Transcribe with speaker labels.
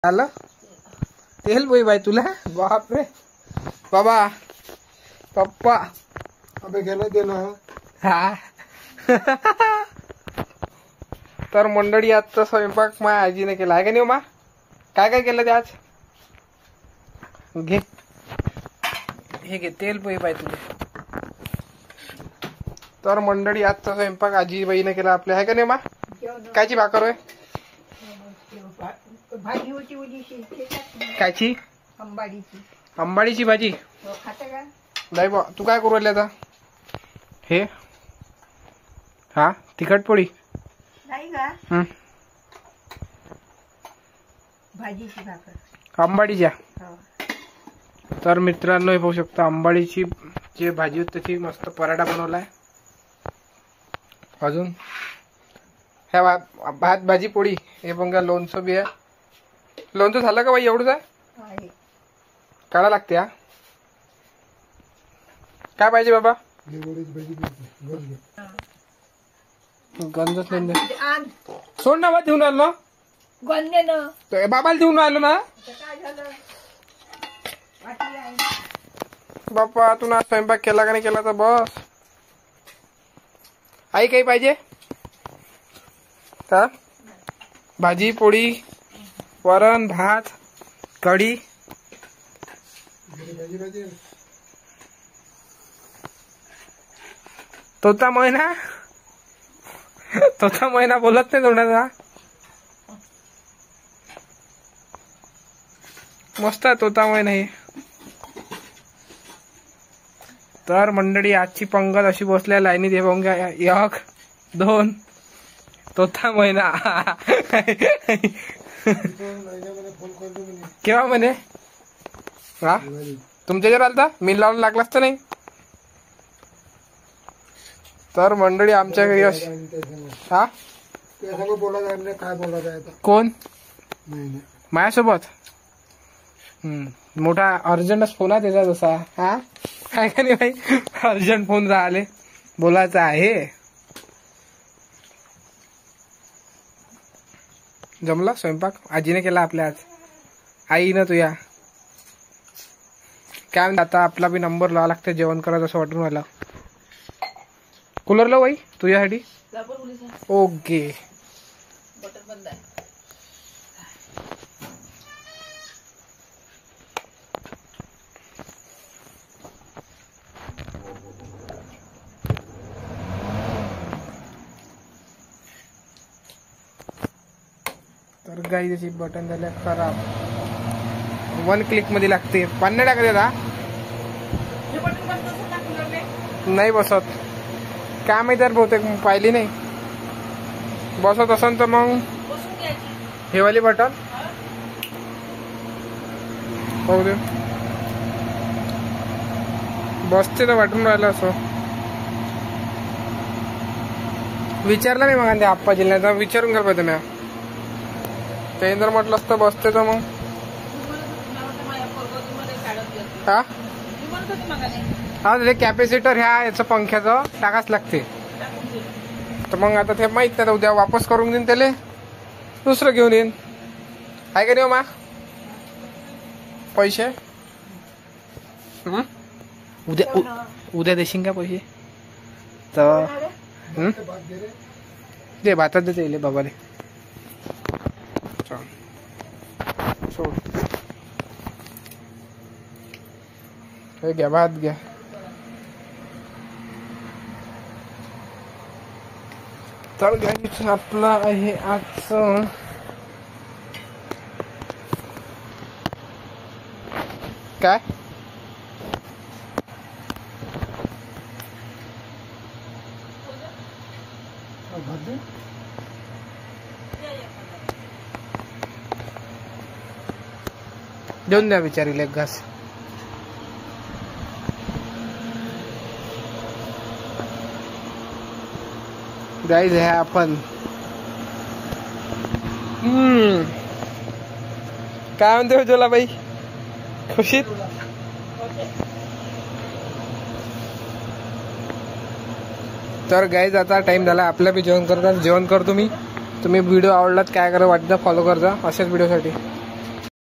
Speaker 1: आलं तेल बोई बाई तुला बाप रे बाबा पप्पा
Speaker 2: अबे गेलं गेलं
Speaker 1: हा तर मंडळी आजचा स्वयंपाक माझ्या आजीने केला आहे का नाही मा काय काय केलं ते आज घे हे घे तेल पोहे पाय तुझे तर मंडळी आजचा स्वयंपाक आजीबाईने केला आपल्या आहे का नाही मा कायची भाकर होय
Speaker 3: भाजी होती
Speaker 1: कायची
Speaker 3: अंबाडीची
Speaker 1: अंबाडीची भाजी
Speaker 3: खाता का
Speaker 1: नाही बा तू काय करू राहिली आता हे हा तिखट पोळी
Speaker 3: नाही का भाजीची भाकर
Speaker 1: अंबाडीच्या
Speaker 3: हो
Speaker 1: तर मित्रांनो हे पाहू शकता अंबाडीची जी भाजी होती त्याची मस्त पराठा बनवलाय अजून ह्या भात भाजी पोळी हे पण का लोणचं बी आहे लोणचं झालं का बाई एवढंच आहे काढा लागते हा काय पाहिजे बाबा गंजच नाही सोड ना बा देऊन आलो ना बाबाला देऊन आलो ना बाप्पा तू ना स्वयंपाक केला का नाही केला तर बस आई काही पाहिजे का भाजी पोळी वरण भात कढी तोता महिना बोलत नाही तोंडाचा मस्त आहे तोता महिना हे तर मंडळी आजची पंगत अशी बसल्या लाईनीत हे बघून घ्या 1 2 तोता महिना केव्हा म्हणे हा तुमच्या जर आलता मी लावून लागलाच तर नाही तर मंडळी आमच्या घरी हा
Speaker 2: काय बोला
Speaker 1: कोण माझ्यासोबत मोठा अर्जंटच फोन आहे त्याचा जसा हा काय का नाही भाई अर्जंट फोन राहिले बोलायचा आहे जमला स्वयंपाक आजीने केला आपल्या आज आई ना तुया काय म्हणते आता आपला बी नंबर लावा लागते जेवण करत असं वाटून मला कूलर लाव बाई तुझ्यासाठी ओके तर गाई त्याची बटन झाल्या खराब 1 क्लिक मध्ये लागते पाणी टाकत दादा नाही बसत काय माहिती यार बहुतेक पाहिली नाही बसत असन तर मग हे वाली बटन पाहू दे बसते तर वाटून राहिलं असं विचारलं मी मग आप्पा जिल्ह्यात विचारून घ्यायला पाहिजे मी ते जर म्हटलं असतं बसते तर मग हा हा ते कॅपॅसिटर ह्या याचं पंख्याचं टाकाच लागते तर मग आता ते माहित नाही उद्या वापस करून देईन त्याला दुसरं घेऊन येईन आहे का नाही मा पैसे उद्या देशील का पैसे तर दे भातात देते येईल बाबाले सोड हे घ्या भात घ्या तर गाईच आपला आहे आजचं काय देऊन द्या बिचारीला एक घास गाईज है आपण काय म्हणते उज्ज्वला बाई खुशीत तर गाईज आता टाइम झाला आपल्या बी जेवण करतात जेवण करतो मी तुम्ही व्हिडिओ आवडलात काय करा वाटतं फॉलो करता अशाच व्हिडिओसाठी